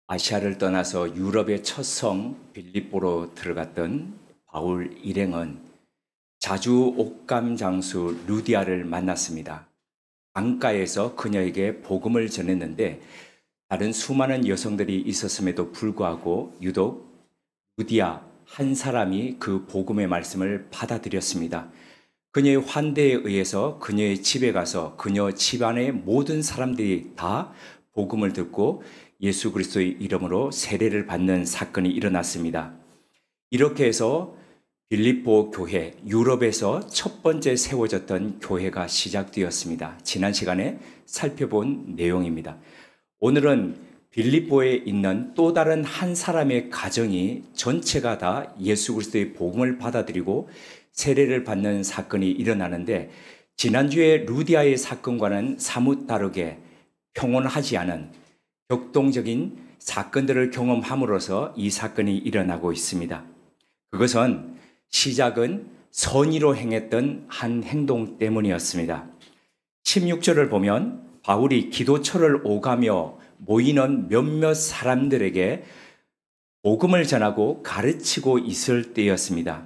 아시아를 떠나서 유럽의 첫 성 빌립보로 들어갔던 바울 일행은 자주 옥감 장수 루디아를 만났습니다. 강가에서 그녀에게 복음을 전했는데 다른 수많은 여성들이 있었음에도 불구하고 유독 루디아 한 사람이 그 복음의 말씀을 받아들였습니다. 그녀의 환대에 의해서 그녀의 집에 가서 그녀 집안의 모든 사람들이 다 복음을 듣고 예수 그리스도의 이름으로 세례를 받는 사건이 일어났습니다. 이렇게 해서 빌립보 교회, 유럽에서 첫 번째 세워졌던 교회가 시작되었습니다. 지난 시간에 살펴본 내용입니다. 오늘은 빌립보에 있는 또 다른 한 사람의 가정이 전체가 다 예수 그리스도의 복음을 받아들이고 세례를 받는 사건이 일어나는데, 지난주에 루디아의 사건과는 사뭇 다르게 평온하지 않은 격동적인 사건들을 경험함으로써 이 사건이 일어나고 있습니다. 그것은 시작은 선의로 행했던 한 행동 때문이었습니다. 16절을 보면 바울이 기도처를 오가며 모이는 몇몇 사람들에게 복음을 전하고 가르치고 있을 때였습니다.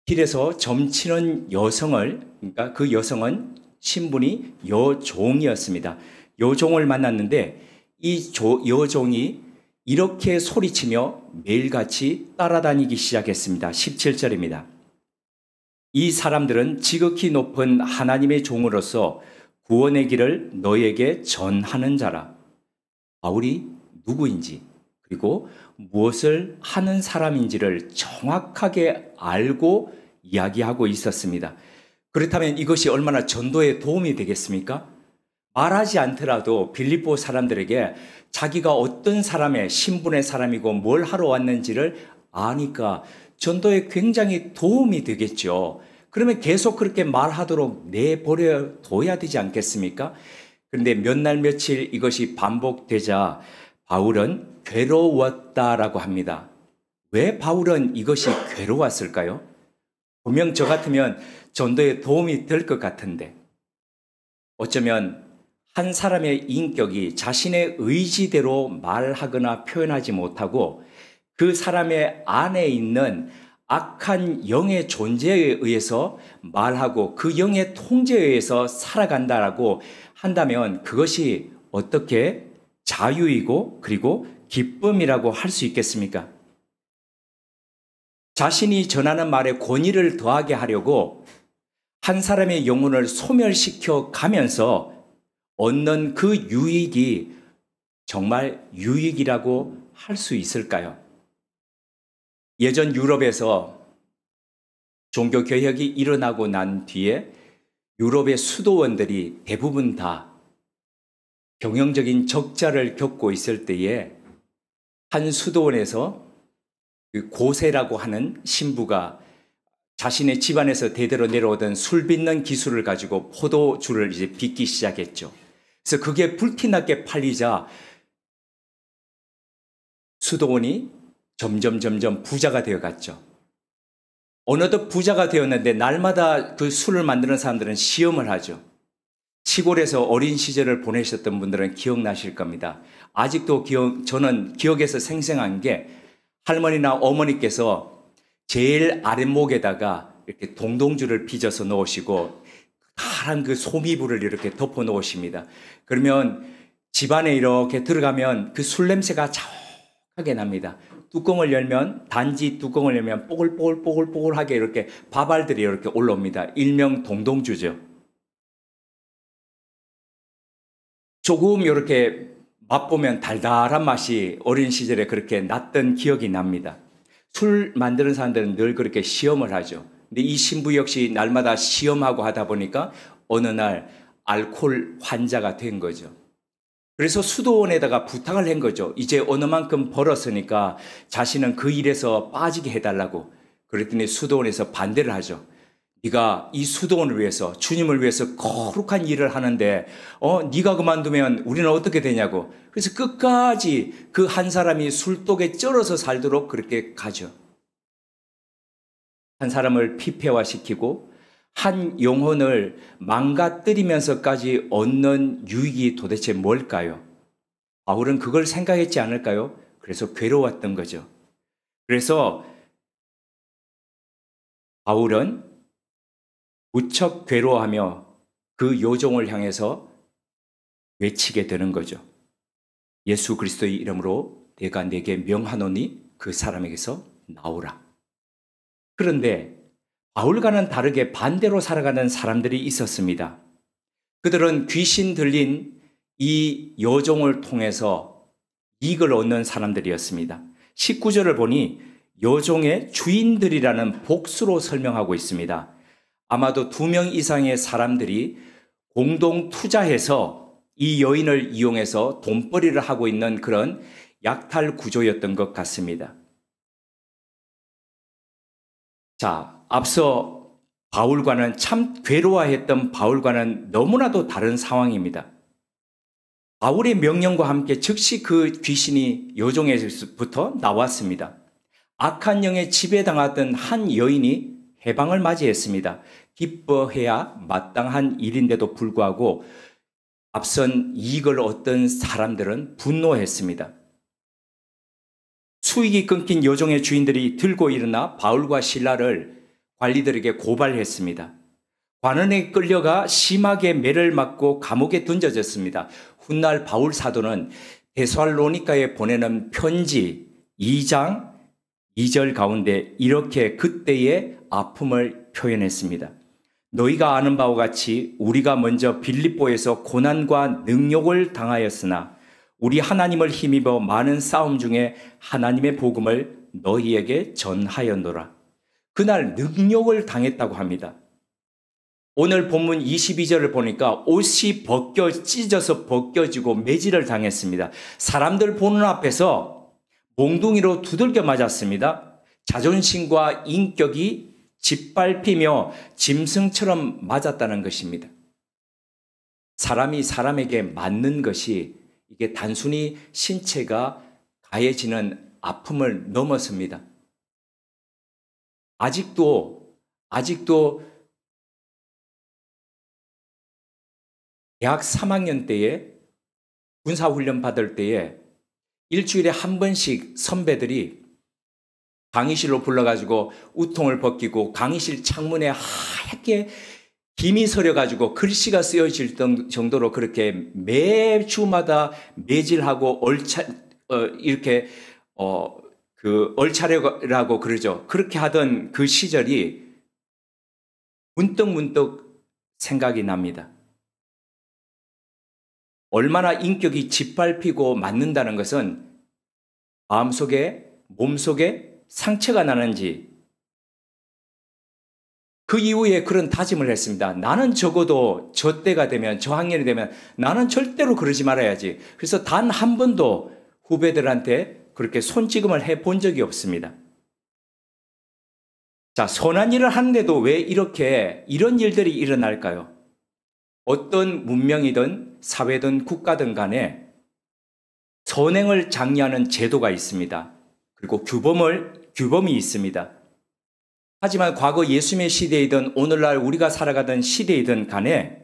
길에서 점치는 여성을, 그러니까 그 여성은 신분이 여종이었습니다. 여종을 만났는데 이 여종이 이렇게 소리치며 매일같이 따라다니기 시작했습니다. 17절입니다. 이 사람들은 지극히 높은 하나님의 종으로서 구원의 길을 너에게 전하는 자라. 바울이 누구인지 그리고 무엇을 하는 사람인지를 정확하게 알고 이야기하고 있었습니다. 그렇다면 이것이 얼마나 전도에 도움이 되겠습니까? 말하지 않더라도 빌립보 사람들에게 자기가 어떤 사람의 신분의 사람이고 뭘 하러 왔는지를 아니까 전도에 굉장히 도움이 되겠죠. 그러면 계속 그렇게 말하도록 내버려 둬야 되지 않겠습니까? 그런데 몇 날 며칠 이것이 반복되자 바울은 괴로웠다라고 합니다. 왜 바울은 이것이 괴로웠을까요? 분명 저 같으면 전도에 도움이 될 것 같은데, 어쩌면 한 사람의 인격이 자신의 의지대로 말하거나 표현하지 못하고 그 사람의 안에 있는 악한 영의 존재에 의해서 말하고 그 영의 통제에 의해서 살아간다라고 한다면 그것이 어떻게 자유이고 그리고 기쁨이라고 할 수 있겠습니까? 자신이 전하는 말에 권위를 더하게 하려고 한 사람의 영혼을 소멸시켜 가면서 얻는 그 유익이 정말 유익이라고 할 수 있을까요? 예전 유럽에서 종교개혁이 일어나고 난 뒤에 유럽의 수도원들이 대부분 다 경영적인 적자를 겪고 있을 때에 한 수도원에서 고세라고 하는 신부가 자신의 집안에서 대대로 내려오던 술 빚는 기술을 가지고 포도주를 이제 빚기 시작했죠. 그래서 그게 불티나게 팔리자 수도원이 점점 부자가 되어 갔죠. 어느덧 부자가 되었는데 날마다 그 술을 만드는 사람들은 시험을 하죠. 시골에서 어린 시절을 보내셨던 분들은 기억나실 겁니다. 아직도 저는 기억에서 생생한 게 할머니나 어머니께서 제일 아랫목에다가 이렇게 동동주를 빚어서 놓으시고 파란 그 소미불을 이렇게 덮어 놓으십니다. 그러면 집안에 이렇게 들어가면 그 술 냄새가 자욱하게 납니다. 뚜껑을 열면, 단지 뚜껑을 열면 뽀글뽀글하게 이렇게 밥알들이 이렇게 올라옵니다. 일명 동동주죠. 조금 이렇게 맛보면 달달한 맛이 어린 시절에 그렇게 났던 기억이 납니다. 술 만드는 사람들은 늘 그렇게 시험을 하죠. 근데 이 신부 역시 날마다 시험하고 하다 보니까 어느 날 알코올 환자가 된 거죠. 그래서 수도원에다가 부탁을 한 거죠. 이제 어느 만큼 벌었으니까 자신은 그 일에서 빠지게 해달라고. 그랬더니 수도원에서 반대를 하죠. 네가 이 수도원을 위해서, 주님을 위해서 거룩한 일을 하는데 네가 그만두면 우리는 어떻게 되냐고. 그래서 끝까지 그 한 사람이 술독에 쩔어서 살도록 그렇게 가죠. 한 사람을 피폐화시키고 한 영혼을 망가뜨리면서까지 얻는 유익이 도대체 뭘까요? 바울은 그걸 생각했지 않을까요? 그래서 괴로웠던 거죠. 그래서 바울은 무척 괴로워하며 그 요종을 향해서 외치게 되는 거죠. 예수 그리스도의 이름으로 내가 내게 명하노니 그 사람에게서 나오라. 그런데 바울과는 다르게 반대로 살아가는 사람들이 있었습니다. 그들은 귀신 들린 이 요종을 통해서 이익을 얻는 사람들이었습니다. 19절을 보니 요종의 주인들이라는 복수로 설명하고 있습니다. 아마도 2명 이상의 사람들이 공동 투자해서 이 여인을 이용해서 돈벌이를 하고 있는 그런 약탈 구조였던 것 같습니다. 자, 앞서 바울과는 참 괴로워했던 바울과는 너무나도 다른 상황입니다. 바울의 명령과 함께 즉시 그 귀신이 요종에서부터 나왔습니다. 악한 영에 지배당하던 한 여인이 해방을 맞이했습니다. 기뻐해야 마땅한 일인데도 불구하고 앞선 이익을 얻던 사람들은 분노했습니다. 수익이 끊긴 요종의 주인들이 들고 일어나 바울과 실라를 관리들에게 고발했습니다. 관원에 끌려가 심하게 매를 맞고 감옥에 던져졌습니다. 훗날 바울 사도는 데살로니가에 보내는 편지 2장 2절 가운데 이렇게 그때의 아픔을 표현했습니다. 너희가 아는 바와 같이 우리가 먼저 빌립보에서 고난과 능욕을 당하였으나 우리 하나님을 힘입어 많은 싸움 중에 하나님의 복음을 너희에게 전하였노라. 그날 능욕을 당했다고 합니다. 오늘 본문 22절을 보니까 옷이 찢어서 벗겨지고 매질을 당했습니다. 사람들 보는 앞에서 몽둥이로 두들겨 맞았습니다. 자존심과 인격이 짓밟히며 짐승처럼 맞았다는 것입니다. 사람이 사람에게 맞는 것이 이게 단순히 신체가 가해지는 아픔을 넘어섭니다. 아직도 대학 3학년 때에 군사훈련 받을 때에 일주일에 한 번씩 선배들이 강의실로 불러가지고 우통을 벗기고 강의실 창문에 하얗게 김이 서려가지고 글씨가 쓰여질 정도로 그렇게 매주마다 매질하고 얼차려라고 그러죠. 그렇게 하던 그 시절이 문득 생각이 납니다. 얼마나 인격이 짓밟히고 맞는다는 것은 마음속에, 몸속에 상처가 나는지 그 이후에 그런 다짐을 했습니다. 나는 적어도 저 때가 되면, 저 학년이 되면 나는 절대로 그러지 말아야지. 그래서 단 한 번도 후배들한테 그렇게 손찌검을 해본 적이 없습니다. 자, 선한 일을 하는데도 왜 이런 일들이 일어날까요? 어떤 문명이든 사회든 국가든 간에 선행을 장려하는 제도가 있습니다. 그리고 규범이 있습니다. 하지만 과거 예수님의 시대이든 오늘날 우리가 살아가던 시대이든 간에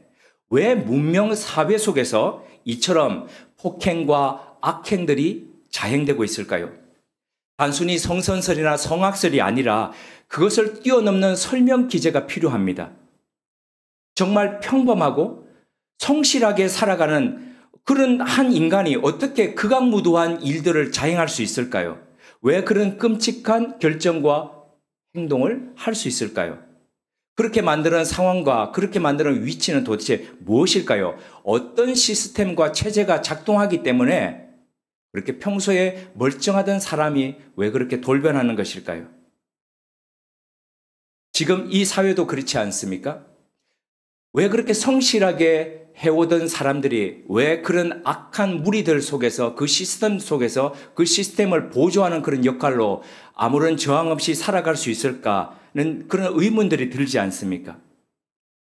왜 문명 사회 속에서 이처럼 폭행과 악행들이 자행되고 있을까요? 단순히 성선설이나 성악설이 아니라 그것을 뛰어넘는 설명 기제가 필요합니다. 정말 평범하고 성실하게 살아가는 그런 한 인간이 어떻게 극악무도한 일들을 자행할 수 있을까요? 왜 그런 끔찍한 결정과 행동을 할 수 있을까요? 그렇게 만드는 상황과 그렇게 만드는 위치는 도대체 무엇일까요? 어떤 시스템과 체제가 작동하기 때문에 그렇게 평소에 멀쩡하던 사람이 왜 그렇게 돌변하는 것일까요? 지금 이 사회도 그렇지 않습니까? 왜 그렇게 성실하게 해오던 사람들이 왜 그런 악한 무리들 속에서 그 시스템 속에서 그 시스템을 보조하는 그런 역할로 아무런 저항 없이 살아갈 수 있을까는 그런 의문들이 들지 않습니까?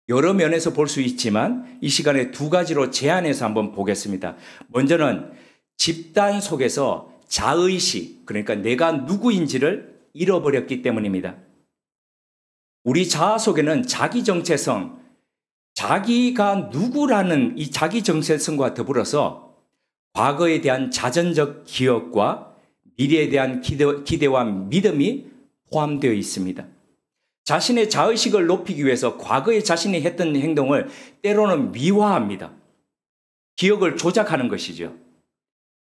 여러 면에서 볼 수 있지만 이 시간에 두 가지로 제안해서 한번 보겠습니다. 먼저는 집단 속에서 자의식, 그러니까 내가 누구인지를 잃어버렸기 때문입니다. 우리 자아 속에는 자기 정체성, 자기가 누구라는 이 자기 정체성과 더불어서 과거에 대한 자전적 기억과 미래에 대한 기대와 믿음이 포함되어 있습니다. 자신의 자의식을 높이기 위해서 과거에 자신이 했던 행동을 때로는 미화합니다. 기억을 조작하는 것이죠.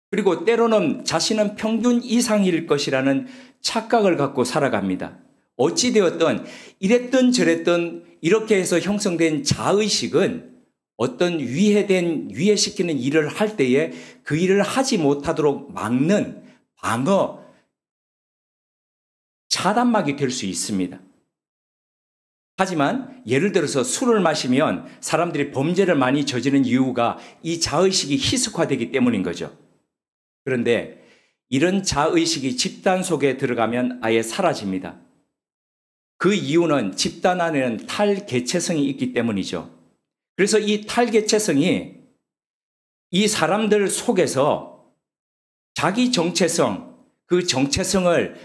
그리고 때로는 자신은 평균 이상일 것이라는 착각을 갖고 살아갑니다. 어찌되었든 이랬던 저랬던 이렇게 해서 형성된 자의식은 어떤 위해시키는 일을 할 때에 그 일을 하지 못하도록 막는 방어, 차단막이 될 수 있습니다. 하지만 예를 들어서 술을 마시면 사람들이 범죄를 많이 저지르는 이유가 이 자의식이 희석화되기 때문인 거죠. 그런데 이런 자의식이 집단 속에 들어가면 아예 사라집니다. 그 이유는 집단 안에는 탈개체성이 있기 때문이죠. 그래서 이 탈개체성이 이 사람들 속에서 자기 정체성, 그 정체성을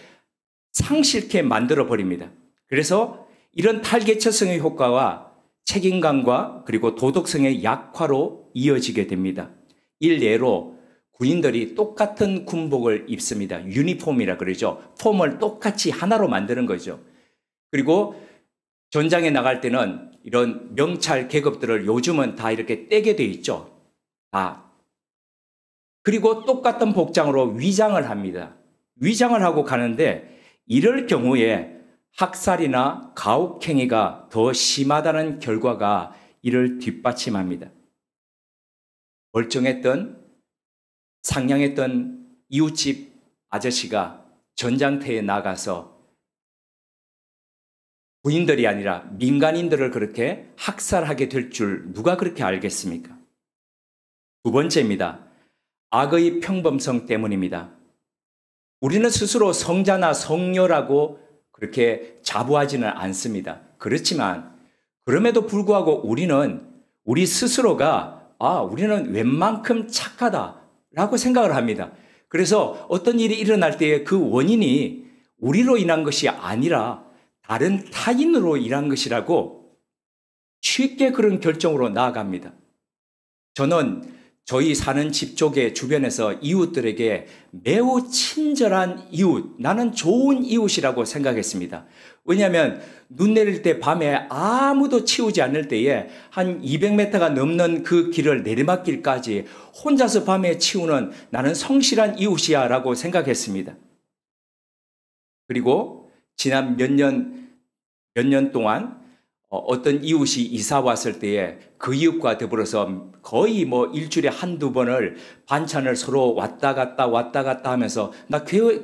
상실케 만들어 버립니다. 그래서 이런 탈개체성의 효과와 책임감과 그리고 도덕성의 약화로 이어지게 됩니다. 일례로 군인들이 똑같은 군복을 입습니다. 유니폼이라 그러죠. 폼을 똑같이 하나로 만드는 거죠. 그리고 전장에 나갈 때는 이런 명찰 계급들을 요즘은 다 이렇게 떼게 돼 있죠. 그리고 똑같은 복장으로 위장을 합니다. 위장을 하고 가는데 이럴 경우에 학살이나 가혹행위가 더 심하다는 결과가 이를 뒷받침합니다. 멀쩡했던 상냥했던 이웃집 아저씨가 전장터에 나가서 군인들이 아니라 민간인들을 그렇게 학살하게 될 줄 누가 그렇게 알겠습니까? 두 번째입니다. 악의 평범성 때문입니다. 우리는 스스로 성자나 성녀라고 그렇게 자부하지는 않습니다. 그렇지만 그럼에도 불구하고 우리 스스로가 우리는 웬만큼 착하다라고 생각을 합니다. 그래서 어떤 일이 일어날 때에 그 원인이 우리로 인한 것이 아니라 다른 타인으로 인한 것이라고 쉽게 그런 결정으로 나아갑니다. 저는 저희 사는 집 쪽의 주변에서 이웃들에게 매우 친절한 이웃, 나는 좋은 이웃이라고 생각했습니다. 왜냐하면 눈 내릴 때 밤에 아무도 치우지 않을 때에 한 200m가 넘는 그 길을 내리막길까지 혼자서 밤에 치우는 나는 성실한 이웃이야 라고 생각했습니다. 그리고 지난 몇 년 동안 어떤 이웃이 이사 왔을 때에 그 이웃과 더불어서 거의 일주일에 한두 번을 반찬을 서로 왔다 갔다 하면서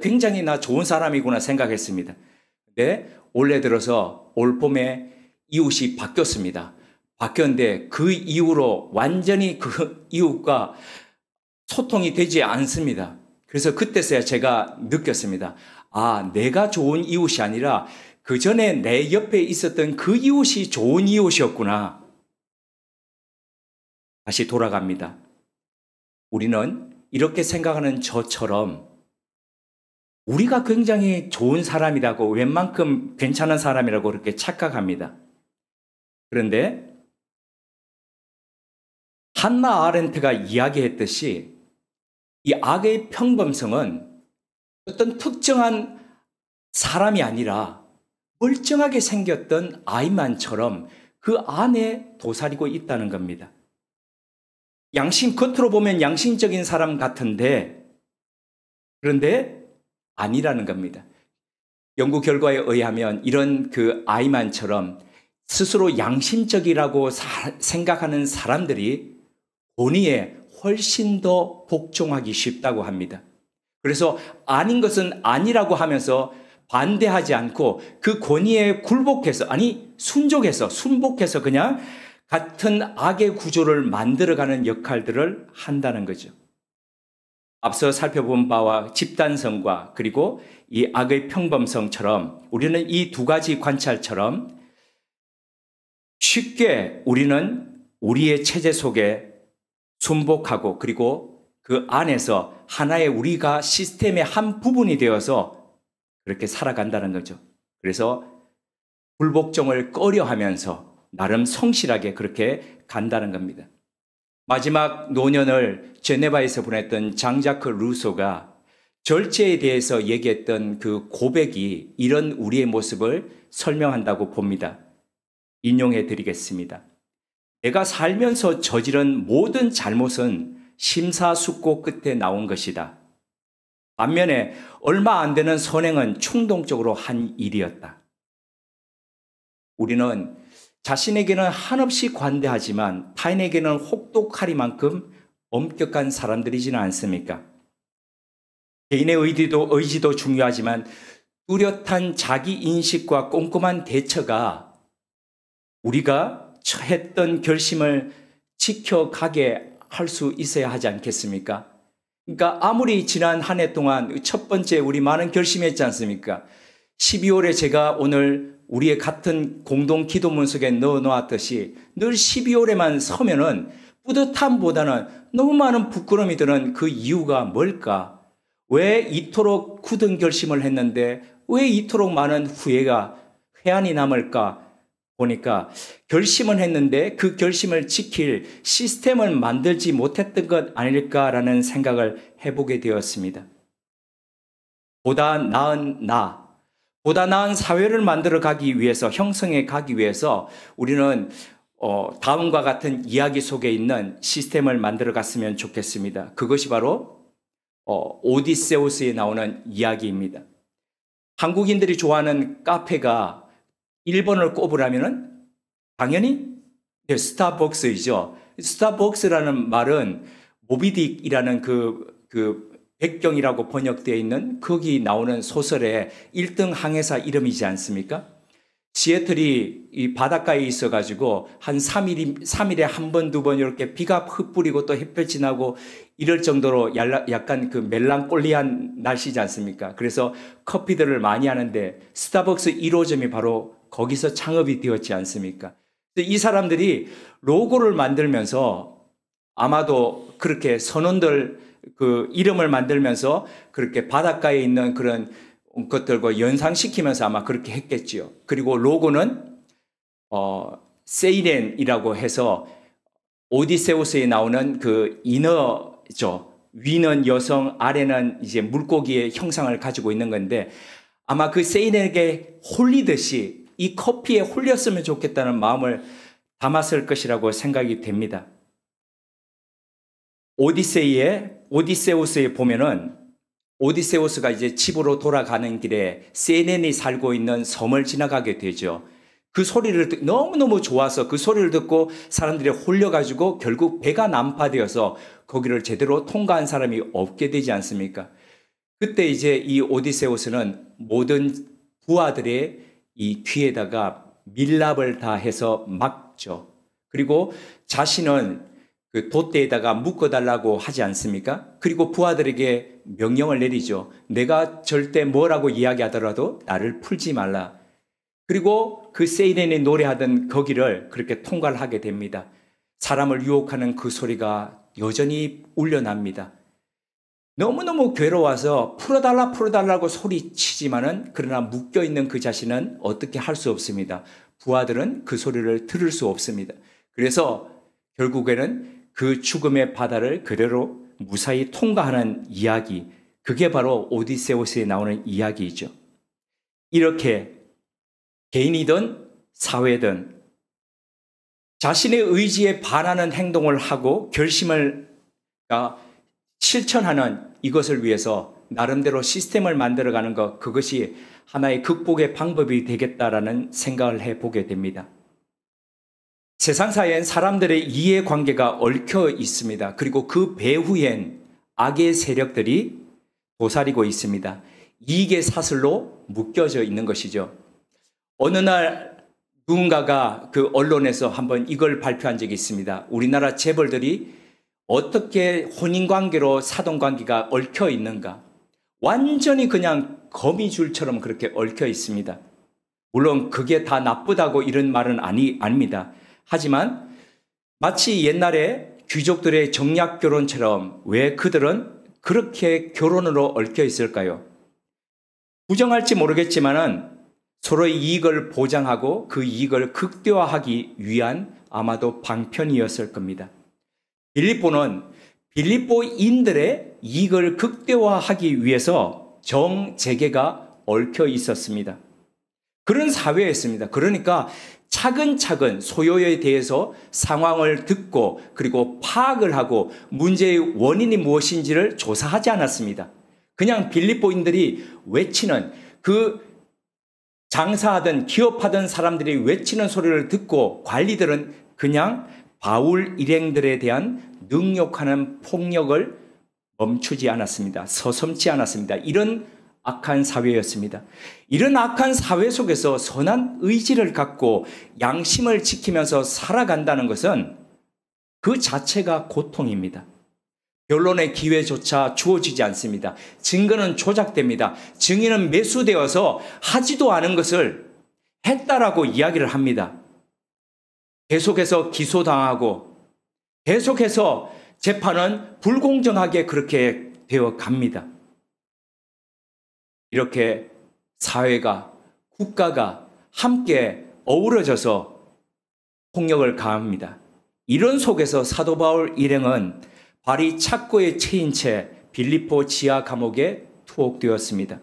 굉장히 나 좋은 사람이구나 생각했습니다. 근데 올해 들어서 올 봄에 이웃이 바뀌었습니다. 바뀌었는데 그 이후로 완전히 그 이웃과 소통이 되지 않습니다. 그래서 그때서야 제가 느꼈습니다. 내가 좋은 이웃이 아니라 그 전에 내 옆에 있었던 그 이웃이 좋은 이웃이었구나. 다시 돌아갑니다. 우리는 이렇게 생각하는 저처럼 우리가 굉장히 좋은 사람이라고 웬만큼 괜찮은 사람이라고 그렇게 착각합니다. 그런데 한나 아렌트가 이야기했듯이 이 악의 평범성은 어떤 특정한 사람이 아니라 멀쩡하게 생겼던 아이만처럼 그 안에 도사리고 있다는 겁니다. 겉으로 보면 양심적인 사람 같은데 그런데 아니라는 겁니다. 연구 결과에 의하면 이런 그 아이만처럼 스스로 양심적이라고 생각하는 사람들이 본의에 훨씬 더 복종하기 쉽다고 합니다. 그래서 아닌 것은 아니라고 하면서 반대하지 않고 그 권위에 순복해서 그냥 같은 악의 구조를 만들어가는 역할들을 한다는 거죠. 앞서 살펴본 바와 집단성과 그리고 이 악의 평범성처럼 우리는 이 두 가지 관찰처럼 쉽게 우리는 우리의 체제 속에 순복하고 그리고 그 안에서 하나의 우리가 시스템의 한 부분이 되어서 그렇게 살아간다는 거죠. 그래서 불복종을 꺼려하면서 나름 성실하게 그렇게 간다는 겁니다. 마지막 노년을 제네바에서 보냈던 장자크 루소가 절제에 대해서 얘기했던 그 고백이 이런 우리의 모습을 설명한다고 봅니다. 인용해 드리겠습니다. 내가 살면서 저지른 모든 잘못은 심사숙고 끝에 나온 것이다. 반면에 얼마 안 되는 선행은 충동적으로 한 일이었다. 우리는 자신에게는 한없이 관대하지만 타인에게는 혹독하리만큼 엄격한 사람들이지는 않습니까? 개인의 의지도 중요하지만 뚜렷한 자기 인식과 꼼꼼한 대처가 우리가 했던 결심을 지켜가게 할 수 있어야 하지 않겠습니까? 그러니까 아무리 지난 한 해 동안 첫 번째 우리 많은 결심했지 않습니까? 12월에 제가 오늘 우리의 같은 공동 기도문 속에 넣어 놓았듯이 늘 12월에만 서면은 뿌듯함보다는 너무 많은 부끄러움이 드는 그 이유가 뭘까? 왜 이토록 굳은 결심을 했는데 왜 이토록 많은 회한이 남을까? 보니까 결심은 했는데 그 결심을 지킬 시스템을 만들지 못했던 것 아닐까라는 생각을 해보게 되었습니다. 보다 나은 보다 나은 사회를 만들어 가기 위해서, 형성해 가기 위해서 우리는 다음과 같은 이야기 속에 있는 시스템을 만들어 갔으면 좋겠습니다. 그것이 바로 오디세우스에 나오는 이야기입니다. 한국인들이 좋아하는 카페가 1번을 꼽으라면은 당연히 스타벅스이죠. 스타벅스라는 말은 모비딕이라는 그 백경이라고 번역되어 있는 거기 나오는 소설의 1등 항해사 이름이지 않습니까? 시애틀이 이 바닷가에 있어가지고 한 3일에 한 번, 두 번 이렇게 비가 흩뿌리고 또 햇볕 지나고 이럴 정도로 약간 그 멜랑콜리한 날씨지 않습니까? 그래서 커피들을 많이 하는데 스타벅스 1호점이 바로 거기서 창업이 되었지 않습니까? 이 사람들이 로고를 만들면서 아마도 그렇게 선원들 그 이름을 만들면서 그렇게 바닷가에 있는 그런 것들과 연상시키면서 아마 그렇게 했겠지요. 그리고 로고는 세이렌이라고 해서 오디세우스에 나오는 그 인어죠. 위는 여성, 아래는 이제 물고기의 형상을 가지고 있는 건데 아마 그 세이렌에게 홀리듯이 이 커피에 홀렸으면 좋겠다는 마음을 담았을 것이라고 생각이 됩니다. 오디세우스에 보면은 오디세우스가 이제 집으로 돌아가는 길에 세넨이 살고 있는 섬을 지나가게 되죠. 그 소리를 너무너무 좋아서 그 소리를 듣고 사람들이 홀려가지고 결국 배가 난파되어서 거기를 제대로 통과한 사람이 없게 되지 않습니까? 그때 이제 이 오디세우스는 모든 부하들의 이 귀에다가 밀랍을 다 해서 막죠. 그리고 자신은 그 돛대에다가 묶어달라고 하지 않습니까? 그리고 부하들에게 명령을 내리죠. 내가 절대 뭐라고 이야기하더라도 나를 풀지 말라. 그리고 그 세이렌이 노래하던 거기를 그렇게 통과를 하게 됩니다. 사람을 유혹하는 그 소리가 여전히 울려납니다. 너무너무 괴로워서 풀어달라고 소리치지만은 그러나 묶여있는 그 자신은 어떻게 할 수 없습니다. 부하들은 그 소리를 들을 수 없습니다. 그래서 결국에는 그 죽음의 바다를 그대로 무사히 통과하는 이야기, 그게 바로 오디세우스에 나오는 이야기이죠. 이렇게 개인이든 사회든 자신의 의지에 반하는 행동을 하고 결심을 실천하는 이것을 위해서 나름대로 시스템을 만들어가는 것, 그것이 하나의 극복의 방법이 되겠다라는 생각을 해보게 됩니다. 세상사에는 사람들의 이해관계가 얽혀 있습니다. 그리고 그 배후엔 악의 세력들이 도사리고 있습니다. 이익의 사슬로 묶여져 있는 것이죠. 어느 날 누군가가 그 언론에서 한번 이걸 발표한 적이 있습니다. 우리나라 재벌들이 어떻게 혼인관계로 사돈관계가 얽혀 있는가. 완전히 그냥 거미줄처럼 그렇게 얽혀 있습니다. 물론 그게 다 나쁘다고 이런 말은 아닙니다. 하지만 마치 옛날에 귀족들의 정략결혼처럼 왜 그들은 그렇게 결혼으로 얽혀 있을까요? 부정할지 모르겠지만은 서로의 이익을 보장하고 그 이익을 극대화하기 위한 아마도 방편이었을 겁니다. 빌립보는 빌립보인들의 이익을 극대화하기 위해서 정재계가 얽혀 있었습니다. 그런 사회였습니다. 그러니까 차근차근 소요에 대해서 상황을 듣고 그리고 파악을 하고 문제의 원인이 무엇인지를 조사하지 않았습니다. 그냥 빌립보인들이 외치는 그 장사하던 기업하던 사람들이 외치는 소리를 듣고 관리들은 그냥 바울 일행들에 대한 능욕하는 폭력을 멈추지 않았습니다. 서슴지 않았습니다. 이런 악한 사회였습니다. 이런 악한 사회 속에서 선한 의지를 갖고 양심을 지키면서 살아간다는 것은 그 자체가 고통입니다. 변론의 기회조차 주어지지 않습니다. 증거는 조작됩니다. 증인은 매수되어서 하지도 않은 것을 했다라고 이야기를 합니다. 계속해서 기소당하고 계속해서 재판은 불공정하게 그렇게 되어 갑니다. 이렇게 사회가, 국가가 함께 어우러져서 폭력을 가합니다. 이런 속에서 사도 바울 일행은 발이 착고에 채인 채 빌립보 지하 감옥에 투옥되었습니다.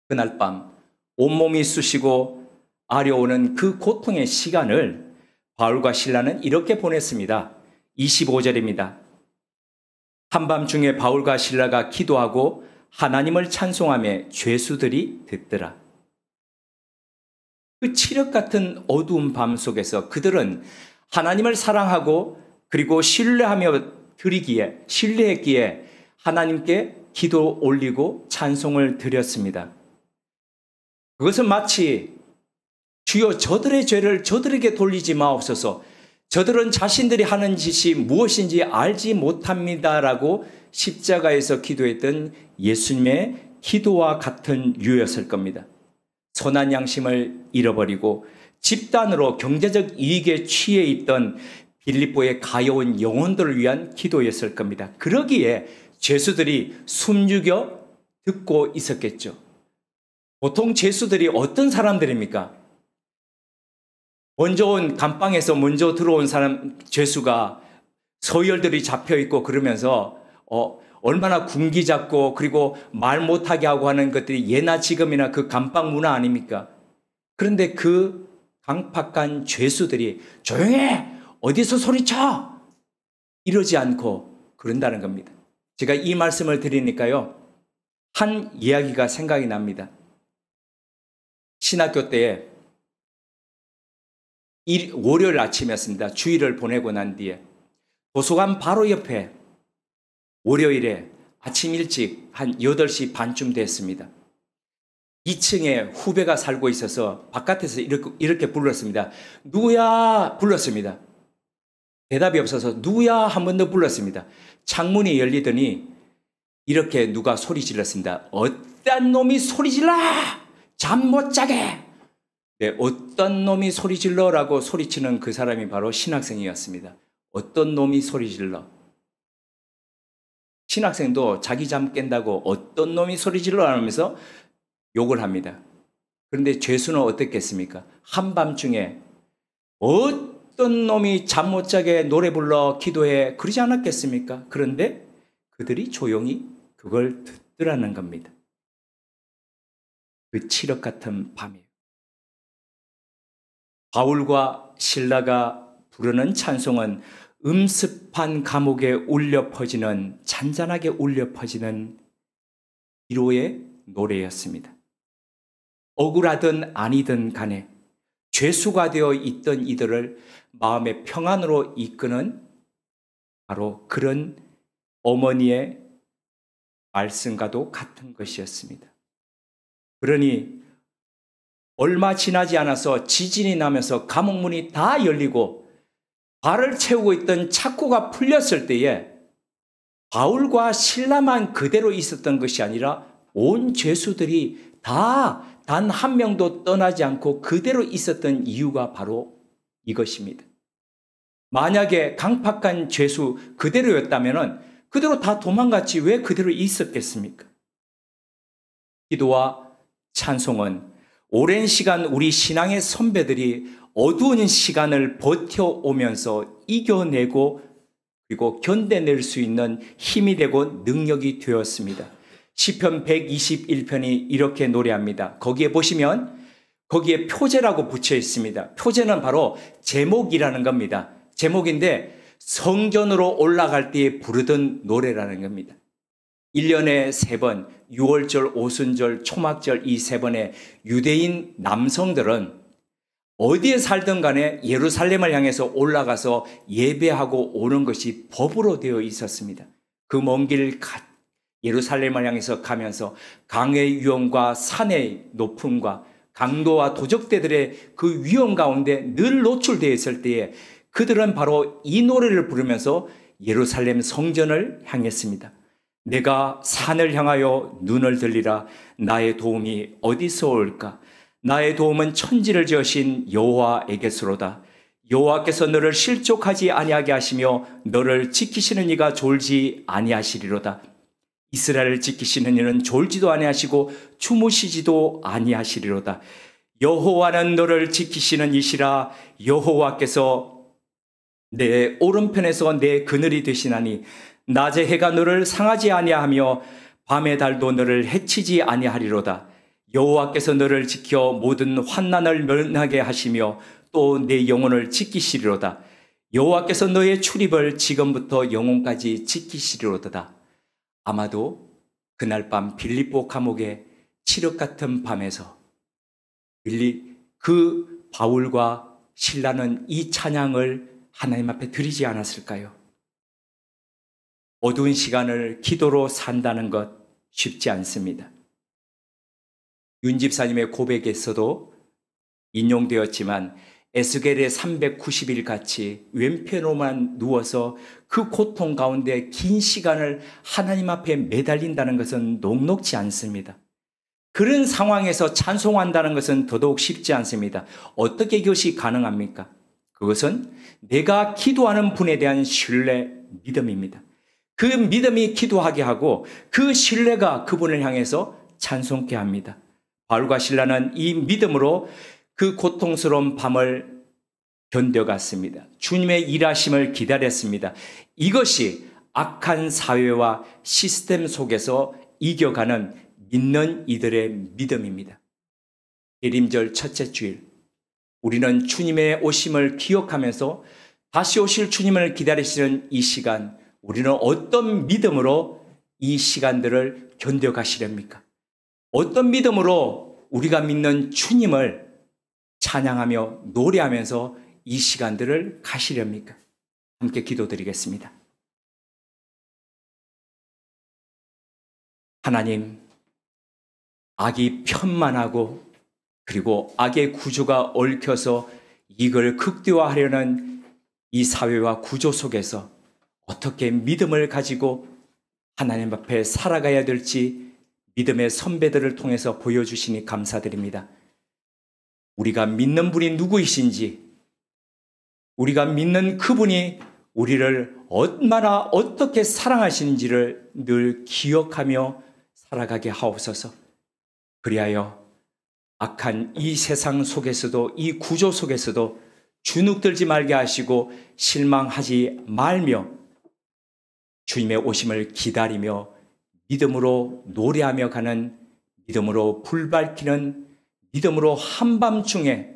그날 밤 온몸이 쑤시고 아려오는 그 고통의 시간을 바울과 실라는 이렇게 보냈습니다. 25절입니다. 한밤중에 바울과 실라가 기도하고 하나님을 찬송하며 죄수들이 듣더라. 그 칠흑 같은 어두운 밤 속에서 그들은 하나님을 사랑하고 그리고 신뢰했기에 하나님께 기도 올리고 찬송을 드렸습니다. 그것은 마치 주여 저들의 죄를 저들에게 돌리지 마옵소서. 저들은 자신들이 하는 짓이 무엇인지 알지 못합니다라고 십자가에서 기도했던 예수님의 기도와 같은 유였을 겁니다. 선한 양심을 잃어버리고 집단으로 경제적 이익에 취해 있던 빌립보의 가여운 영혼들을 위한 기도였을 겁니다. 그러기에 죄수들이 숨죽여 듣고 있었겠죠. 보통 죄수들이 어떤 사람들입니까? 먼저 온 감방에서 먼저 들어온 사람 죄수가 서열들이 잡혀 있고 그러면서 얼마나 군기 잡고 그리고 말 못하게 하고 하는 것들이 예나 지금이나 그 감방 문화 아닙니까? 그런데 그 강팍한 죄수들이 조용해! 어디서 소리쳐! 이러지 않고 그런다는 겁니다. 제가 이 말씀을 드리니까요. 한 이야기가 생각이 납니다. 신학교 때에 월요일 아침이었습니다. 주일을 보내고 난 뒤에 도서관 바로 옆에 월요일에 아침 일찍 한 8시 반쯤 됐습니다. 2층에 후배가 살고 있어서 바깥에서 이렇게 불렀습니다. 누구야? 불렀습니다. 대답이 없어서 누구야? 한 번 더 불렀습니다. 창문이 열리더니 이렇게 누가 소리 질렀습니다. 어떤 놈이 소리 질러! 잠 못 자게! 네, 어떤 놈이 소리 질러라고 소리치는 그 사람이 바로 신학생이었습니다. 어떤 놈이 소리 질러? 신학생도 자기 잠 깬다고 어떤 놈이 소리 질러 하면서 욕을 합니다. 그런데 죄수는 어떻겠습니까? 한밤중에 어떤 놈이 잠 못 자게 노래 불러 기도해 그러지 않았겠습니까? 그런데 그들이 조용히 그걸 듣더라는 겁니다. 그 칠흑 같은 밤이에요. 바울과 실라가 부르는 찬송은 음습한 감옥에 울려 퍼지는 잔잔하게 울려 퍼지는 위로의 노래였습니다. 억울하든 아니든 간에 죄수가 되어 있던 이들을 마음의 평안으로 이끄는 바로 그런 어머니의 말씀과도 같은 것이었습니다. 그러니 얼마 지나지 않아서 지진이 나면서 감옥문이 다 열리고 발을 채우고 있던 착고가 풀렸을 때에 바울과 실라만 그대로 있었던 것이 아니라 온 죄수들이 다 단 한 명도 떠나지 않고 그대로 있었던 이유가 바로 이것입니다. 만약에 강팍한 죄수 그대로였다면 그대로 다 도망갔지 왜 그대로 있었겠습니까? 기도와 찬송은 오랜 시간 우리 신앙의 선배들이 어두운 시간을 버텨오면서 이겨내고 그리고 견뎌낼 수 있는 힘이 되고 능력이 되었습니다. 시편 121편이 이렇게 노래합니다. 거기에 보시면 거기에 표제라고 붙여 있습니다. 표제는 바로 제목이라는 겁니다. 제목인데 성전으로 올라갈 때에 부르던 노래라는 겁니다. 1년에 3번, 6월절, 오순절, 초막절 이 3번에 유대인 남성들은 어디에 살든 간에 예루살렘을 향해서 올라가서 예배하고 오는 것이 법으로 되어 있었습니다. 그 먼 길 예루살렘을 향해서 가면서 강의 위험과 산의 높음과 강도와 도적대들의 그 위험 가운데 늘 노출되어 있을 때에 그들은 바로 이 노래를 부르면서 예루살렘 성전을 향했습니다. 내가 산을 향하여 눈을 들리라. 나의 도움이 어디서 올까? 나의 도움은 천지를 지으신 여호와에게서로다. 여호와께서 너를 실족하지 아니하게 하시며 너를 지키시는 이가 졸지 아니하시리로다. 이스라엘을 지키시는 이는 졸지도 아니하시고 주무시지도 아니하시리로다. 여호와는 너를 지키시는 이시라. 여호와께서 내 오른편에서 내 그늘이 되시나니 낮에 해가 너를 상하지 아니하며 밤의 달도 너를 해치지 아니하리로다. 여호와께서 너를 지켜 모든 환난을 면하게 하시며 또 내 영혼을 지키시리로다. 여호와께서 너의 출입을 지금부터 영혼까지 지키시리로다. 아마도 그날 밤 빌립보 감옥의 칠흑 같은 밤에서 그 바울과 실라는 이 찬양을 하나님 앞에 드리지 않았을까요? 어두운 시간을 기도로 산다는 것 쉽지 않습니다. 윤 집사님의 고백에서도 인용되었지만 에스겔의 390일 같이 왼편으로만 누워서 그 고통 가운데 긴 시간을 하나님 앞에 매달린다는 것은 녹록지 않습니다. 그런 상황에서 찬송한다는 것은 더더욱 쉽지 않습니다. 어떻게 이것이 가능합니까? 그것은 내가 기도하는 분에 대한 신뢰, 믿음입니다. 그 믿음이 기도하게 하고 그 신뢰가 그분을 향해서 찬송케 합니다. 바울과 실라는 이 믿음으로 그 고통스러운 밤을 견뎌갔습니다. 주님의 일하심을 기다렸습니다. 이것이 악한 사회와 시스템 속에서 이겨가는 믿는 이들의 믿음입니다. 대림절 첫째 주일, 우리는 주님의 오심을 기억하면서 다시 오실 주님을 기다리시는 이 시간, 우리는 어떤 믿음으로 이 시간들을 견뎌가시렵니까? 어떤 믿음으로 우리가 믿는 주님을 찬양하며 노래하면서 이 시간들을 가시렵니까? 함께 기도드리겠습니다. 하나님, 악이 편만하고 그리고 악의 구조가 얽혀서 이걸 극대화하려는 이 사회와 구조 속에서 어떻게 믿음을 가지고 하나님 앞에 살아가야 될지 믿음의 선배들을 통해서 보여주시니 감사드립니다. 우리가 믿는 분이 누구이신지, 우리가 믿는 그분이 우리를 얼마나 어떻게 사랑하시는지를 늘 기억하며 살아가게 하옵소서. 그리하여 악한 이 세상 속에서도, 이 구조 속에서도 주눅들지 말게 하시고 실망하지 말며 주님의 오심을 기다리며 믿음으로 노래하며 가는, 믿음으로 불 밝히는, 믿음으로 한밤중에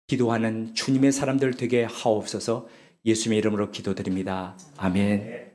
기도하는 주님의 사람들 되게 하옵소서. 예수님의 이름으로 기도드립니다. 아멘.